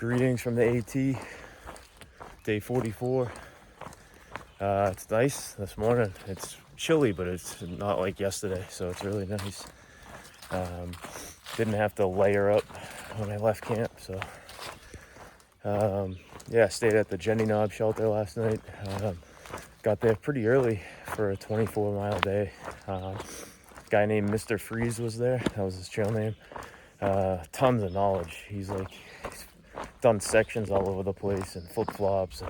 Greetings from the AT, day 44. It's nice this morning. It's chilly, but it's not like yesterday, so it's really nice. Didn't have to layer up when I left camp, so yeah, stayed at the Jenny Knob shelter last night. Got there pretty early for a 24-mile day. Guy named Mr. Freeze was there. That was his trail name. Tons of knowledge. He's done sections all over the place and flip-flops,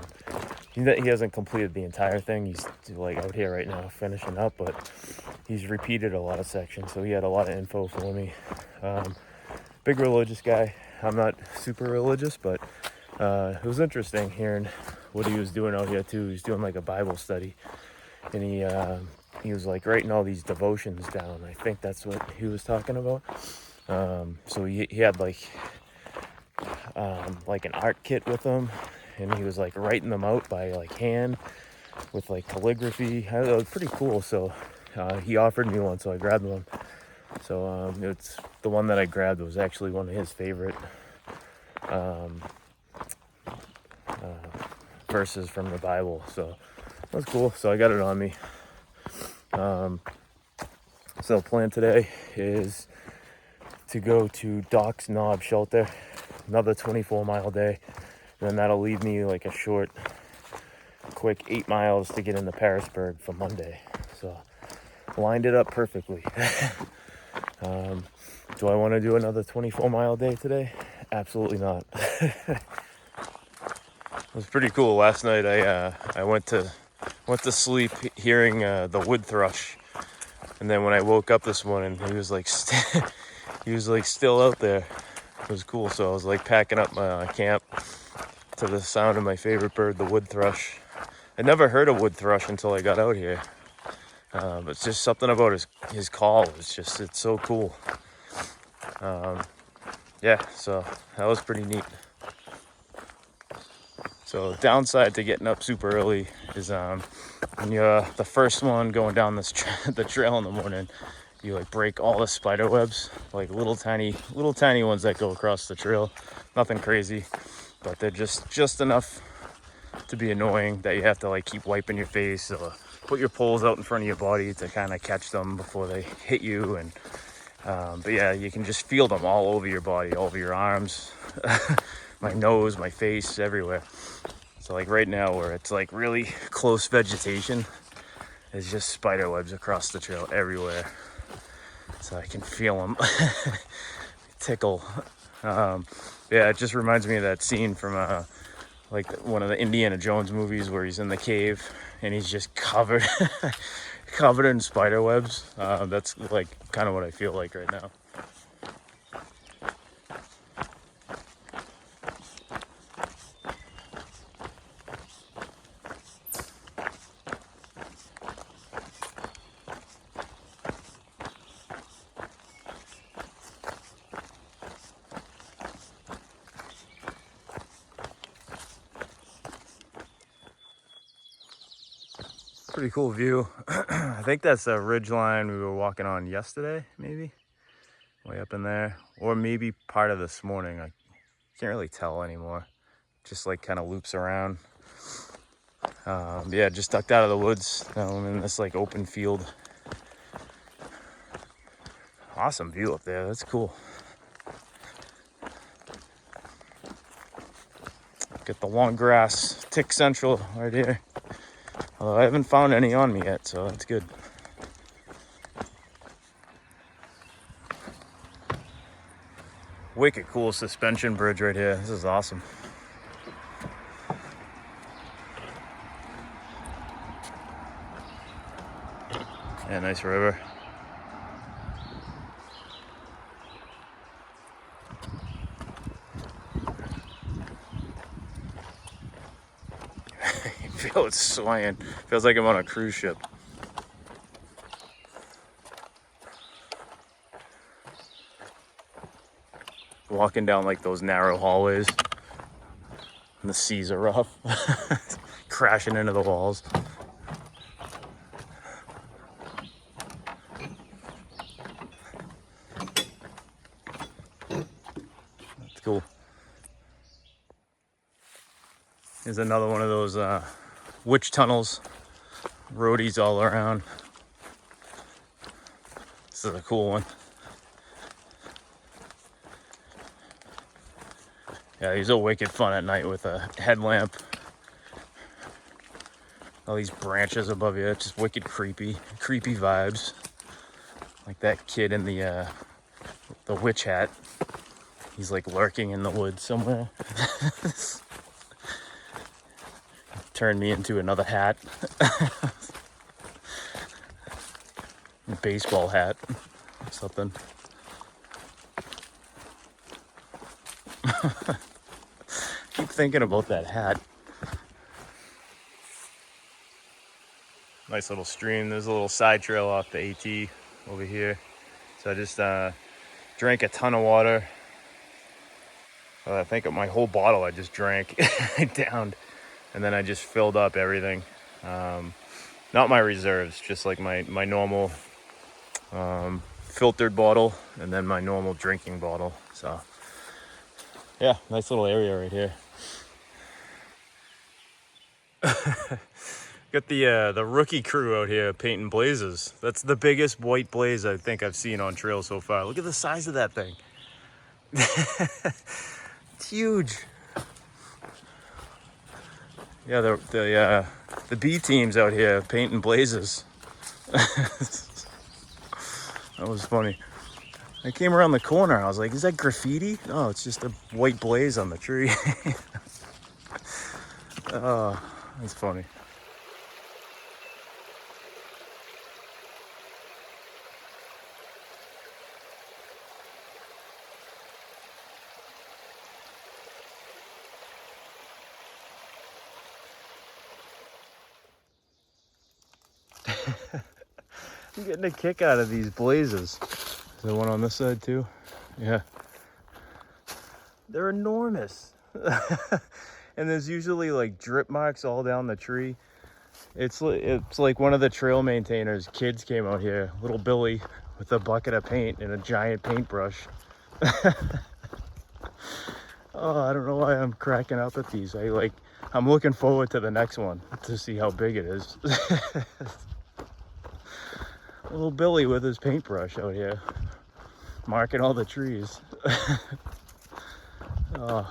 and he hasn't completed the entire thing. He's like out here right now finishing up, but he's repeated a lot of sections, so he had a lot of info for me. Big religious guy. I'm not super religious, but it was interesting hearing what he was doing out here too. He was doing like a Bible study, and he was like writing all these devotions down. I think that's what he was talking about. So he had like an art kit with him, and he was like writing them out by like hand with like calligraphy. I don't know, it was pretty cool. So he offered me one, so I grabbed one. So it's the one that I grabbed was actually one of his favorite verses from the Bible. So that was cool. So I got it on me. So the plan today is to go to Doc's Knob shelter, another 24-mile day. And then that'll leave me like a short, quick 8 miles to get into Parisburg for Monday. So lined it up perfectly. Do I want to do another 24-mile day today? Absolutely not. It was pretty cool. Last night I went to sleep hearing the wood thrush, and then when I woke up this morning, he was like still out there. It was cool. So I was like packing up my camp to the sound of my favorite bird, the wood thrush. I never heard a wood thrush until I got out here. But it's just something about his call. It's so cool. Yeah, so that was pretty neat. So downside to getting up super early is when you're the first one going down the trail in the morning, you like break all the spider webs, like little tiny ones that go across the trail. Nothing crazy, but they're just enough to be annoying that you have to like keep wiping your face or put your poles out in front of your body to kind of catch them before they hit you. And but yeah, you can just feel them all over your body, all over your arms, my nose, my face, everywhere. So like right now where it's like really close vegetation, there's just spider webs across the trail everywhere. So I can feel them tickle. Yeah, it just reminds me of that scene from like one of the Indiana Jones movies where he's in the cave and he's just covered in spider webs. That's like kind of what I feel like right now. Pretty cool view. I think that's a ridge line we were walking on yesterday, maybe way up in there, or maybe part of this morning. I can't really tell anymore. Just like kind of loops around. Yeah, just ducked out of the woods. Now I'm in this like open field. Awesome view up there. That's cool. Get the long grass tick central right here. Although I haven't found any on me yet, so that's good. Wicked cool suspension bridge right here. This is awesome. Yeah, nice river. You feel it swaying. Feels like I'm on a cruise ship. Walking down like those narrow hallways, and the seas are rough, crashing into the walls. That's cool. Here's another one of those witch tunnels. Roadies all around. This is a cool one. Yeah, these are wicked fun at night with a headlamp. All these branches above you, just wicked creepy vibes. Like that kid in the witch hat. He's like lurking in the woods somewhere. Turned me into another hat. Baseball hat. Something. Keep thinking about that hat. Nice little stream. There's a little side trail off the AT over here. So I just drank a ton of water. I think my whole bottle I just drank. I downed. And then I just filled up everything. Not my reserves, just like my normal filtered bottle. And then my normal drinking bottle. So yeah, nice little area right here. Got the rookie crew out here painting blazes. That's the biggest white blaze I think I've seen on trail so far. Look at the size of that thing. It's huge. Yeah, the B team's out here painting blazes. That was funny. I came around the corner. I was like, "Is that graffiti?" No, it's just a white blaze on the tree. Oh, that's funny. I'm getting a kick out of these blazes. Is there one on this side too? Yeah. They're enormous. And there's usually like drip marks all down the tree. It's like one of the trail maintainers' kids came out here, little Billy, with a bucket of paint and a giant paintbrush. Oh, I don't know why I'm cracking up at these. I'm looking forward to the next one to see how big it is. Little Billy with his paintbrush out here, marking all the trees. Oh.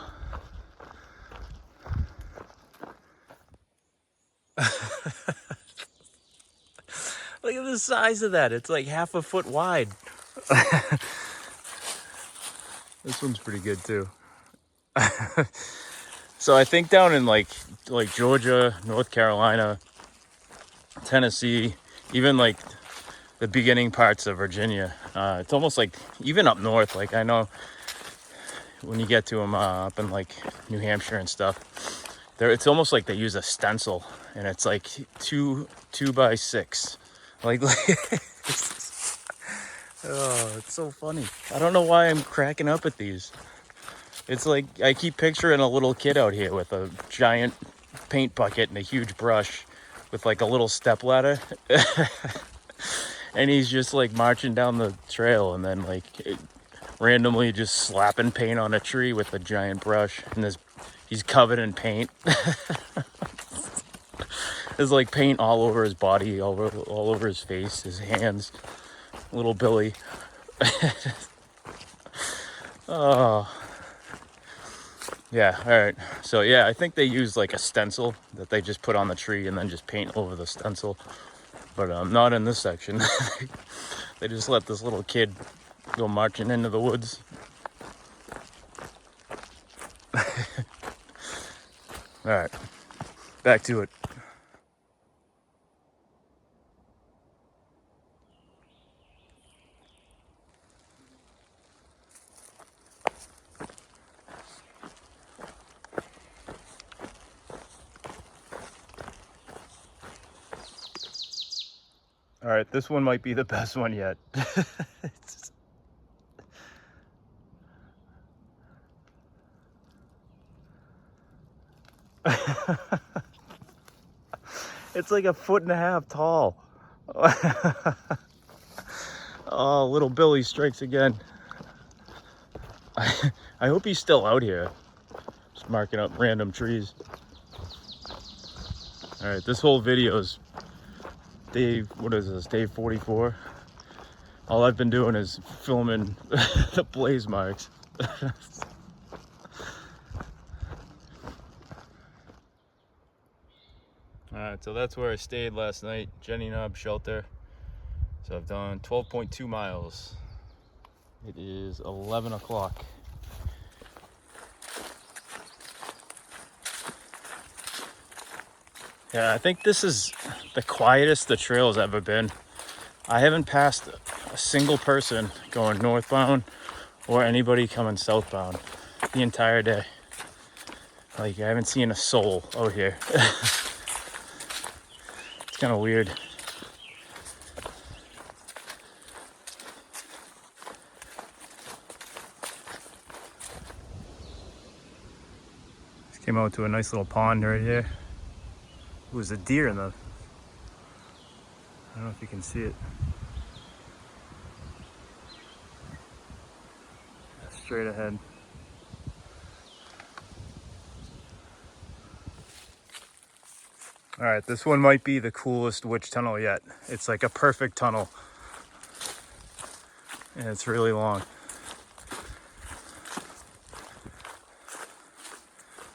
Look at the size of that. It's like half a foot wide. This one's pretty good too. So I think down in like Georgia, North Carolina, Tennessee, even like the beginning parts of Virginia, it's almost like even up north. Like I know when you get to them up in like New Hampshire and stuff, it's almost like they use a stencil, and it's like 2x6. Like oh, it's so funny. I don't know why I'm cracking up at these. It's like I keep picturing a little kid out here with a giant paint bucket and a huge brush with like a little step ladder. And he's just like marching down the trail and then like randomly just slapping paint on a tree with a giant brush. And he's covered in paint. There's like paint all over his body, all over his face, his hands. Little Billy. Oh. Yeah, all right. So yeah, I think they use like a stencil that they just put on the tree and then just paint over the stencil. But not in this section. They just let this little kid go marching into the woods. All right, back to it. All right, this one might be the best one yet. It's like 1.5 feet tall. Oh, little Billy strikes again. I hope he's still out here, just marking up random trees. All right, this whole video is day, what is this, day 44? All I've been doing is filming the blaze marks. Alright, so that's where I stayed last night, Jenny Knob Shelter. So I've done 12.2 miles. It is 11 o'clock. Yeah, I think this is the quietest the trail's ever been. I haven't passed a single person going northbound or anybody coming southbound the entire day. Like, I haven't seen a soul out here. It's kind of weird. Just came out to a nice little pond right here. It was a deer in the, I don't know if you can see it. Straight ahead. All right, this one might be the coolest witch tunnel yet. It's like a perfect tunnel. And it's really long.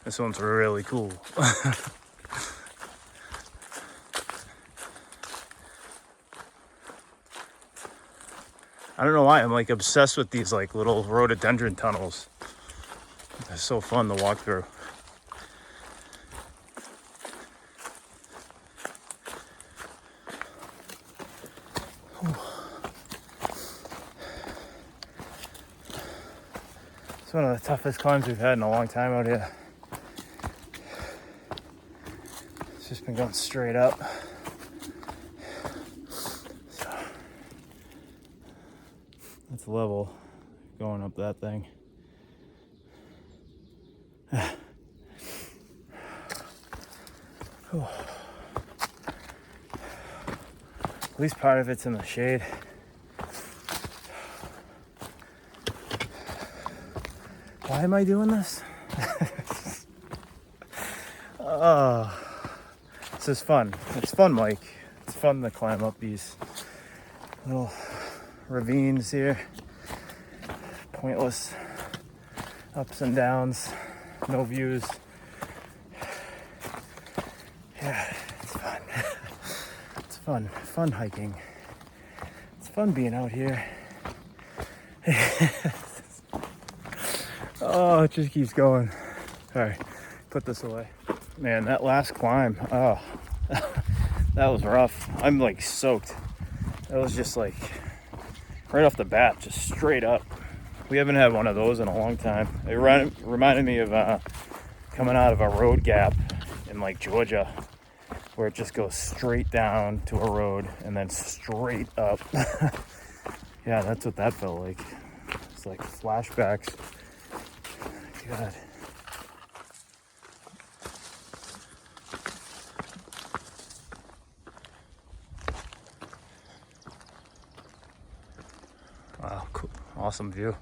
This one's really cool. I don't know why, I'm like obsessed with these like little rhododendron tunnels. They're so fun to walk through. It's one of the toughest climbs we've had in a long time out here. It's just been going straight up. So that's level going up that thing. At least part of it's in the shade. Why am I doing this? Oh, this is fun. It's fun, Mike. It's fun to climb up these little ravines here. Pointless ups and downs, no views. Yeah, it's fun. It's fun. Fun hiking. It's fun being out here. Oh, it just keeps going. All right, put this away. Man, that last climb, oh, that was rough. I'm like soaked. That was just like right off the bat, just straight up. We haven't had one of those in a long time. It reminded me of coming out of a road gap in like Georgia, where it just goes straight down to a road and then straight up. Yeah, that's what that felt like. It's like flashbacks. God. Wow, cool. Awesome view.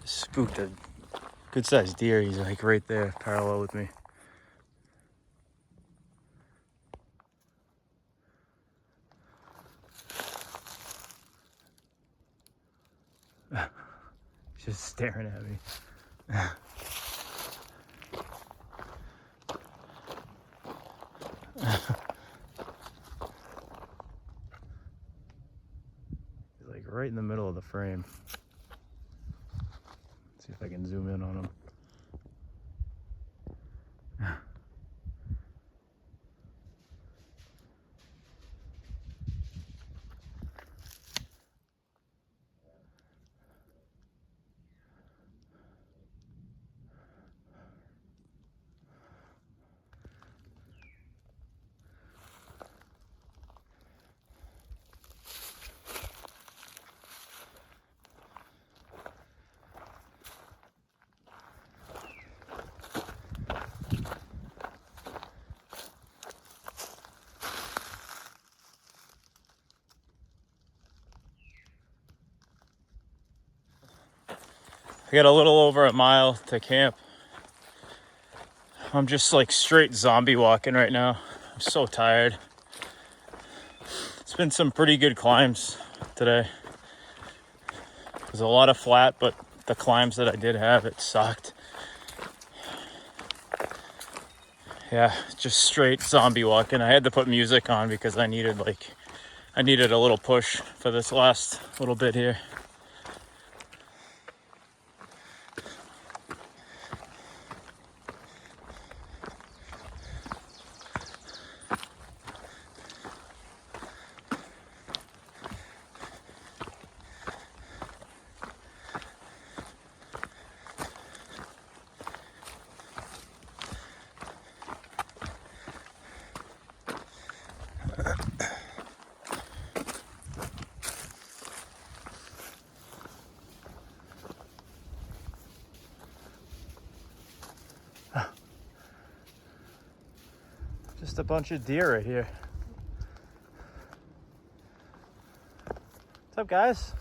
Spooked a good sized deer. He's like right there, parallel with me. He's just staring at me. He's like right in the middle of the frame. Let's see if I can zoom in on him. I got a little over a mile to camp. I'm just like straight zombie walking right now. I'm so tired. It's been some pretty good climbs today. There's a lot of flat, but the climbs that I did have, it sucked. Yeah, just straight zombie walking. I had to put music on because I needed a little push for this last little bit here. Just a bunch of deer right here. What's up, guys?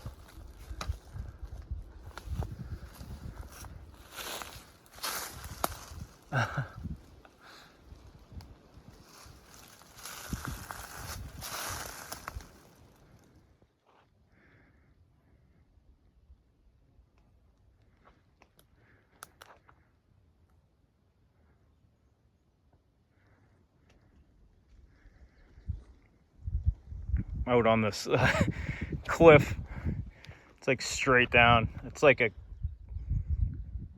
Out on this cliff. It's like straight down. It's like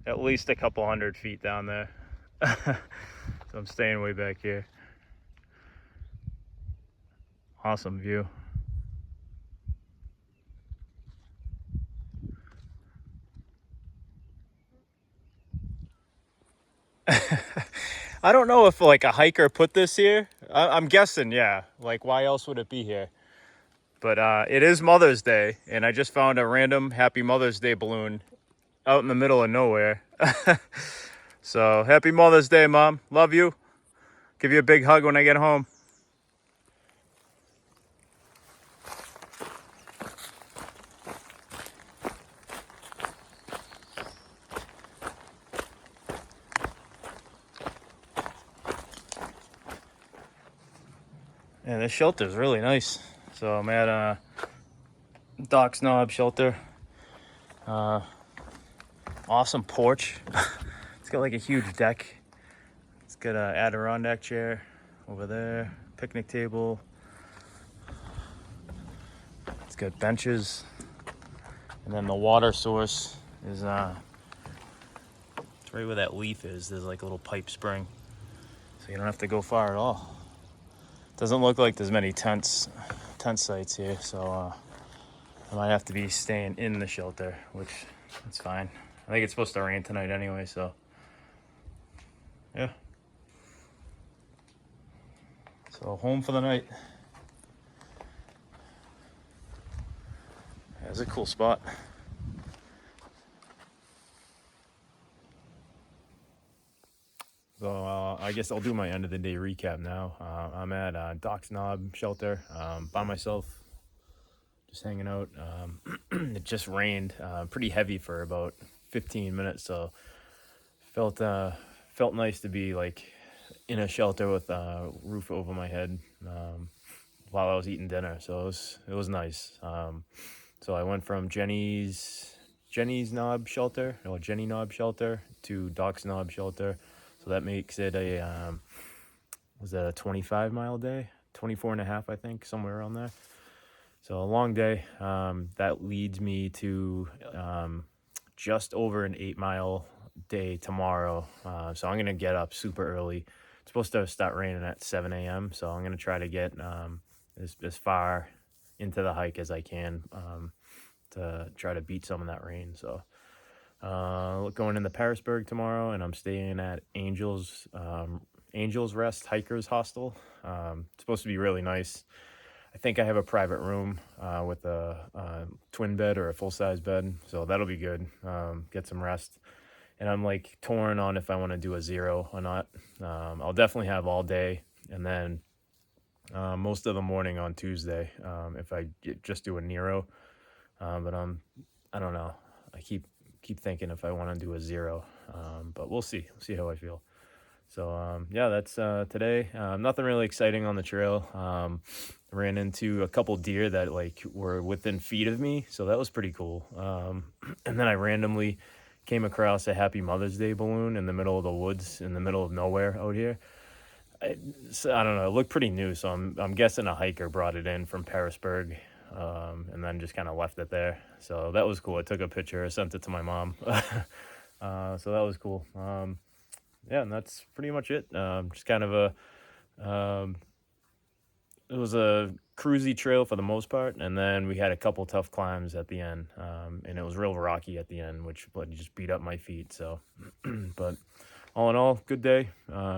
at least a couple 100 feet down there. So I'm staying way back here. Awesome view. I don't know if like a hiker put this here. I'm guessing, yeah. Like, why else would it be here? But it is Mother's Day, and I just found a random Happy Mother's Day balloon out in the middle of nowhere. So, Happy Mother's Day, Mom. Love you. Give you a big hug when I get home. Yeah, this shelter is really nice. So I'm at Doc's Knob shelter. Awesome porch. It's got like a huge deck. It's got an Adirondack chair over there, picnic table. It's got benches, and then the water source is it's right where that leaf is. There's like a little pipe spring, so you don't have to go far at all. Doesn't look like there's many tent sites here, so I might have to be staying in the shelter, which that's fine. I think it's supposed to rain tonight anyway, so yeah. So home for the night. That's a cool spot. So I guess I'll do my end of the day recap now. I'm at Doc's Knob shelter by myself, just hanging out. It just rained pretty heavy for about 15 minutes, so felt nice to be like in a shelter with a roof over my head while I was eating dinner. So it was nice. So I went from Jenny's Knob shelter, or Jenny Knob shelter, to Doc's Knob shelter. So that makes it was that a 25-mile day? 24 and a half, I think, somewhere around there. So a long day. That leads me to just over an 8-mile day tomorrow. So I'm going to get up super early. It's supposed to start raining at 7 a.m. So I'm going to try to get as far into the hike as I can to try to beat some of that rain. So going into Parisburg tomorrow, and I'm staying at Angels Rest Hikers Hostel. It's supposed to be really nice. I think I have a private room with a twin bed or a full-size bed, so that'll be good. Get some rest. And I'm like torn on if I want to do a 0 or not. I'll definitely have all day, and then most of the morning on Tuesday if I just do a Nero. But I don't know. I keep keep thinking if I want to do a 0, but we'll see. We'll see how I feel. So yeah, that's today. Nothing really exciting on the trail. Ran into a couple deer that like were within feet of me, so that was pretty cool. And then I randomly came across a Happy Mother's Day balloon in the middle of the woods, in the middle of nowhere out here. I don't know. It looked pretty new, so I'm guessing a hiker brought it in from Parisburg, and then just kind of left it there. So that was cool. I took a picture, I sent it to my mom. So that was cool. Yeah, and that's pretty much it. Just kind of it was a cruisy trail for the most part, and then we had a couple tough climbs at the end, and it was real rocky at the end, which just beat up my feet. So, but all in all, good day.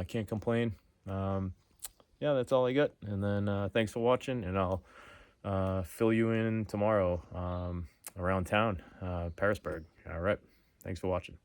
Can't complain. Yeah, that's all I got. And then thanks for watching, and I'll fill you in tomorrow around town, Parisburg. All right, thanks for watching.